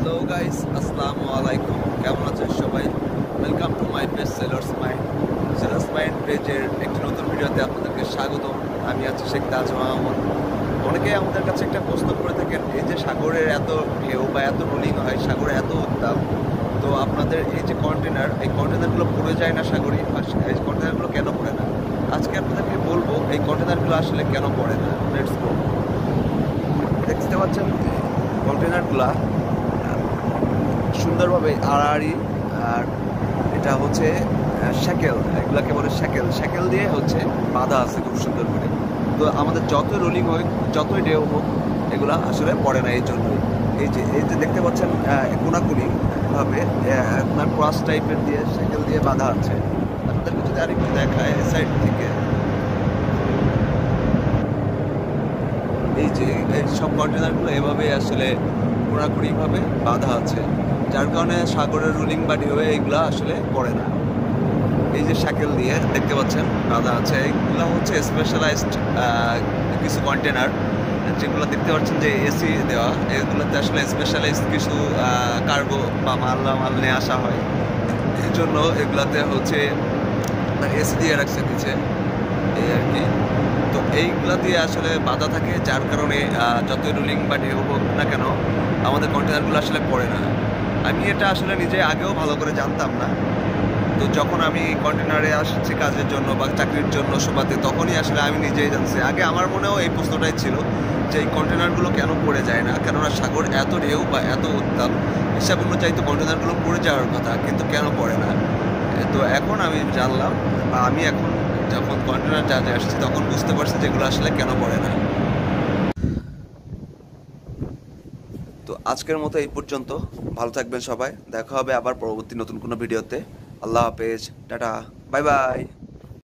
Hello guys, আসসালামু আলাইকুম। কেমন আছেন সবাই? Welcome to my page Sellers Mind পেজের একটি নতুন ভিডিওতে আপনাদেরকে স্বাগতম। আমি আছি শেখ তাজ মাহমুদ। অনেকে আমাদের কাছে একটা প্রশ্ন করে থাকেন, এই যে সাগরের এত ঢেউ বা এত রোলিং হয়, সাগরে এত উত্তাপ, তো আপনাদের এই যে এই কন্টেনারগুলো পড়ে যায় না সাগরে? এই কন্টেনারগুলো কেন পড়ে না? আজকে আপনাদেরকে বলবো এই কন্টেনারগুলো আসলে কেন পড়ে না। Let's go. দেখতে পাচ্ছেন কন্টেনারগুলা সুন্দরভাবে আড়াআড়ি, আর এটা হচ্ছে শ্যাকেল, এগুলাকে বলে শ্যাকেল দিয়ে হচ্ছে বাঁধা আছে খুব সুন্দর করে। তো আমাদের যতই রোলিং হোক, যতই ঢেউ হোক, এগুলা আসলে পড়ে না। এই জন্যই এই যে দেখতে পাচ্ছেন কোনাকুনি ভাবে আপনার ক্রস টাইপের দিয়ে শ্যাকেল দিয়ে বাঁধা আছে। আপনাদেরকে যদি আরেকটু দেখায় সাইড থেকে, এই যে এই সব কন্টেনারগুলো এভাবেই আসলে কোনাকুনিভাবে বাঁধা আছে, যার কারণে সাগরের রুলিং বা ঢেউয়ে এইগুলা আসলে পড়ে না। এই যে শ্যাকেল দিয়ে দেখতে পাচ্ছেন বাঁধা আছে, এইগুলো হচ্ছে স্পেশালাইজড কিছু কন্টেনার, যেগুলো দেখতে পাচ্ছেন যে এসি দেওয়া, এগুলোতে আসলে স্পেশালাইজড কিছু কার্গো বা মাল নিয়ে আসা হয়। এই জন্য এগুলাতে হচ্ছে এসি দিয়ে রাখছে নিচে, এই আর কি। তো এইগুলা দিয়ে আসলে বাধা থাকে, যার কারণে যতই রুলিং বা ঢেউ হোক না কেন আমাদের কন্টেনারগুলো আসলে পড়ে না। আমি এটা আসলে নিজে আগেও ভালো করে জানতাম না। তো যখন আমি কন্টেনারে আসছি কাজের জন্য বা চাকরির জন্য শোভাতে, তখনই আসলে আমি নিজেই জানছি। আগে আমার মনেও এই প্রশ্নটাই ছিল যে এই কন্টেনারগুলো কেন পড়ে যায় না, কেননা সাগর এত ঢেউ বা এত উত্তাপ, হিসাব অনুযায়ী তো কন্টেনারগুলো পড়ে যাওয়ার কথা, কিন্তু কেন পড়ে না। তো এখন আমি জানলাম, বা আমি এখন যখন কন্টেনার জাহাজে আসছি তখন বুঝতে পারছি যেগুলো আসলে কেন পড়ে না। তো আজকের মতো এই পর্যন্ত। ভালো থাকবেন সবাই, দেখা হবে আবার পরবর্তী নতুন কোনো ভিডিওতে। আল্লাহ হাফেজ, টাটা, বাই বাই।